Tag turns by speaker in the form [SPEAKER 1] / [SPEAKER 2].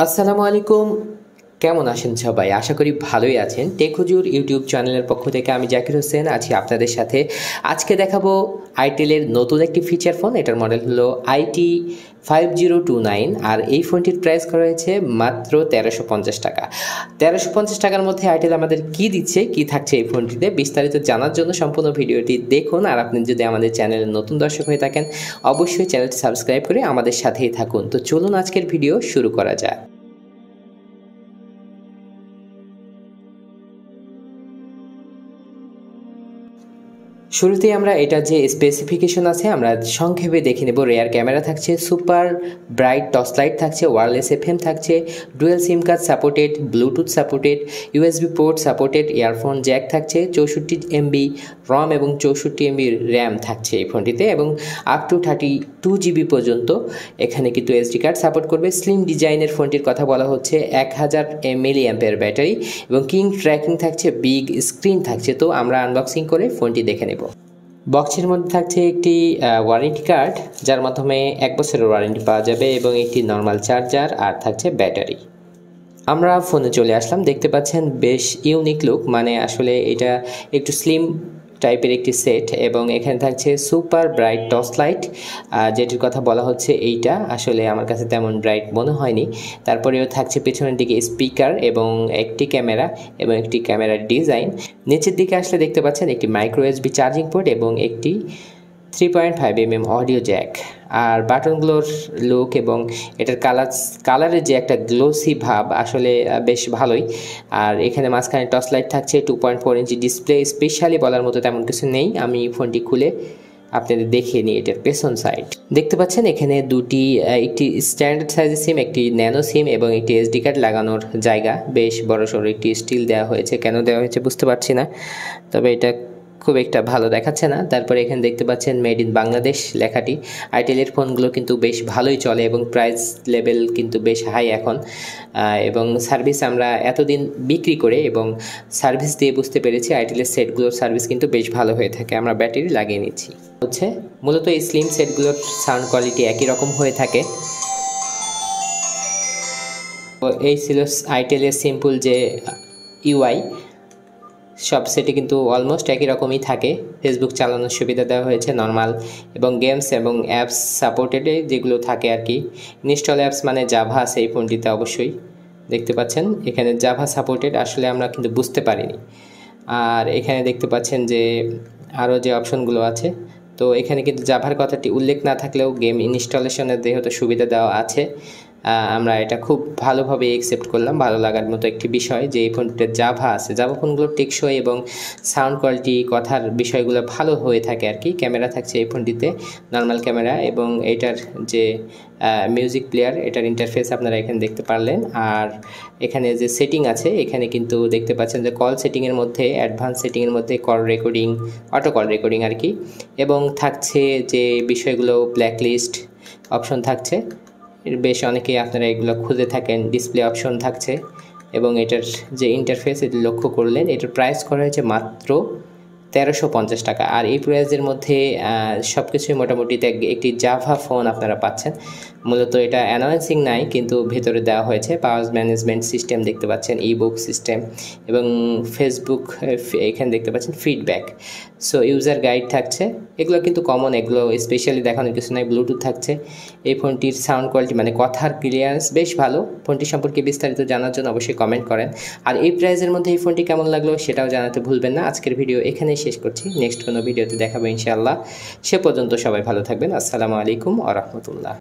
[SPEAKER 1] আসসালামু আলাইকুম। কেমন আছেন সবাই? আশা করি ভালোই আছেন। টেক হুজুর ইউটিউব চ্যানেলের পক্ষ থেকে আমি জাকির হোসেন আছি আপনাদের সাথে। আজকে দেখাবো আইটেলের নতুন একটি ফিচার ফোন। এটার মডেল হলো IT5029 আর এই ফোনটির প্রাইস করা হয়েছে মাত্র ১৩৫০ টাকা। ১৩৫০ টাকার মধ্যে আইটেল আমাদের কি দিচ্ছে, কি থাকছে এই ফোনটিতে বিস্তারিত জানার জন্য সম্পূর্ণ ভিডিওটি দেখুন। আর আপনি যদি আমাদের চ্যানেলের নতুন দর্শক হয়ে থাকেন অবশ্যই চ্যানেলটি সাবস্ক্রাইব করে আমাদের সাথেই থাকুন। তো চলুন আজকের ভিডিও শুরু করা যাক। শুরুতেই আমরা এটা যে স্পেসিফিকেশন আছে আমরা সংক্ষেপে দেখে নেব। রেয়ার ক্যামেরা থাকছে, সুপার ব্রাইট টর্চ লাইট থাকছে, ওয়্যারলেস এফএম থাকছে, ডুয়েল সিম card supported, Bluetooth supported, USB port supported, earphone Jack থাকছে, 64 MB রম এবং 64 MB র্যাম থাকছে এই ফোনটিতে এবং আপ টু 32 GB পর্যন্ত এখানে কিন্তু এসডি কার্ড সাপোর্ট করবে। স্লিম ডিজাইনের ফোনটির কথা বলা হচ্ছে, 1000 mAh ব্যাটারি এবং কিং ট্র্যাকিং থাকছে, বিগ স্ক্রিন থাকছে। তো আমরা আনবক্সিং করে ফোনটি দেখে নেব। বক্সের মধ্যে থাকছে একটি ওয়ারেন্টি কার্ড যার মাধ্যমে 1 বছরের ওয়ারেন্টি পাওয়া যাবে এবং একটি নর্মাল চার্জার আর থাকছে ব্যাটারি। আমরা ফোনে চলে আসলাম, দেখতে পাচ্ছেন বেশ ইউনিক লুক, মানে আসলে এটা একটু স্লিম টাইপের একটি সেট এবং এখানে থাকছে সুপার ব্রাইট টর্চ লাইট, যেটির কথা বলা হচ্ছে এইটা আসলে আমার কাছে তেমন ব্রাইট মনে হয়নি। তারপরেও থাকছে পেছনের দিকে স্পিকার এবং একটি ক্যামেরা এবং একটি ক্যামেরার ডিজাইন। নিচের দিকে আসলে দেখতে পাচ্ছেন একটি মাইক্রো USB চার্জিং পোর্ট এবং একটি 3.5 mm অডিও জ্যাক। আর বাটনগুলোর লুক এবং এটার কালারের যে একটা গ্লোসি ভাব আসলে বেশ ভালোই। আর এখানে মাঝখানে টর্চ লাইট থাকছে, 2.4 ইঞ্চি ডিসপ্লে, স্পেশালি বলার মতো তেমন কিছু নেই। আমি ফোনটি খুলে আপনাদের দেখিয়ে নিই। এটার পেছন সাইড দেখতে পাচ্ছেন এখানে দুটি, একটি স্ট্যান্ডার্ড সাইজের সিম, একটি ন্যানো সিম এবং একটি এসডি কার্ড লাগানোর জায়গা। বেশ বড়সড় একটি স্টিল দেওয়া হয়েছে, কেন দেওয়া হয়েছে বুঝতে পারছি না, তবে এটা খুব একটা ভালো দেখাচ্ছে না। তারপরে এখানে দেখতে পাচ্ছেন মেড ইন বাংলাদেশ লেখাটি। আইটেলের ফোনগুলো কিন্তু বেশ ভালোই চলে এবং প্রাইস লেভেল কিন্তু বেশ হাই এখন। এবং সার্ভিস আমরা এতদিন বিক্রি করে এবং সার্ভিস দিয়ে বুঝতে পেরেছি আইটেলের সেটগুলোর সার্ভিস কিন্তু বেশ ভালো হয়ে থাকে। আমরা ব্যাটারি লাগিয়ে নিচ্ছি। হচ্ছে মূলত এই স্লিম সেটগুলোর সাউন্ড কোয়ালিটি একই রকম হয়ে থাকে। এই ছিল আইটেলের সিম্পল যে ইউআই, সব সেটে কিন্তু অলমোস্ট একই রকমই থাকে। ফেসবুক চালানোর সুবিধা দেওয়া হয়েছে নর্মাল এবং গেমস এবং অ্যাপস সাপোর্টেডে যেগুলো থাকে আর কি। ইনস্টল অ্যাপস মানে জাভা আছে এই ফোনটিতে, অবশ্যই দেখতে পাচ্ছেন এখানে জাভা সাপোর্টেড, আসলে আমরা কিন্তু বুঝতে পারিনি। আর এখানে দেখতে পাচ্ছেন যে আরও যে অপশনগুলো আছে, তো এখানে কিন্তু জাভার কথাটি উল্লেখ না থাকলেও গেম ইনস্টলেশনের যেহেতু সুবিধা দেওয়া আছে, আমরা এটা খুব ভালোভাবে অ্যাকসেপ্ট করলাম। ভালো লাগার মতো একটি বিষয় যে এই ফোনটিতে জাভা আছে। জাভা ফোনগুলো টেকসই এবং সাউন্ড কোয়ালিটি, কথার বিষয়গুলো ভালো হয়ে থাকে আর কি। ক্যামেরা থাকছে এই ফোনটিতে নর্মাল ক্যামেরা এবং এটার যে মিউজিক প্লেয়ার, এটার ইন্টারফেস আপনারা এখানে দেখতে পারলেন। আর এখানে যে সেটিং আছে, এখানে কিন্তু দেখতে পাচ্ছেন যে কল সেটিংয়ের মধ্যে, অ্যাডভান্স সেটিংয়ের মধ্যে call recording, auto call recording আর কি, এবং থাকছে যে বিষয়গুলো ব্ল্যাকলিস্ট অপশন থাকছে। বেশ অনেকেই আপনারা এগুলো খুঁজে থাকেন। ডিসপ্লে অপশন থাকছে এবং এটার যে ইন্টারফেস এটি লক্ষ্য করলেন। এটার প্রাইস করা হয়েছে মাত্র ১৩৫০ টাকা। আর এই প্রাইসের মধ্যে সব কিছুই মোটামুটি একটি জাভা ফোন আপনারা পাচ্ছেন। মূলত এটা অ্যানাউন্সিং নাই, কিন্তু ভেতরে দেওয়া হয়েছে পাওয়ার ম্যানেজমেন্ট সিস্টেম দেখতে পাচ্ছেন, ইবুক সিস্টেম এবং ফেসবুক, এখানে দেখতে পাচ্ছেন ফিডব্যাক। সো ইউজার গাইড থাকছে, এগুলো কিন্তু কমন, এগুলো স্পেশালি দেখানোর কিছু নাই। ব্লুটুথ থাকছে। এই ফোনটির সাউন্ড কোয়ালিটি মানে কথার ক্লিয়ারেন্স বেশ ভালো। ফোনটি সম্পর্কে বিস্তারিত জানার জন্য অবশ্যই কমেন্ট করেন। আর এই প্রাইসের মধ্যে এই ফোনটি কেমন লাগলো সেটাও জানাতে ভুলবেন না। আজকের ভিডিও এখানেই শেষ করছি, নেক্সট কোনো ভিডিওতে দেখাবো ইনশাআল্লাহ। সে পর্যন্ত সবাই ভালো থাকবেন। আসসালামু আলাইকুম ওয়া রাহমাতুল্লাহ।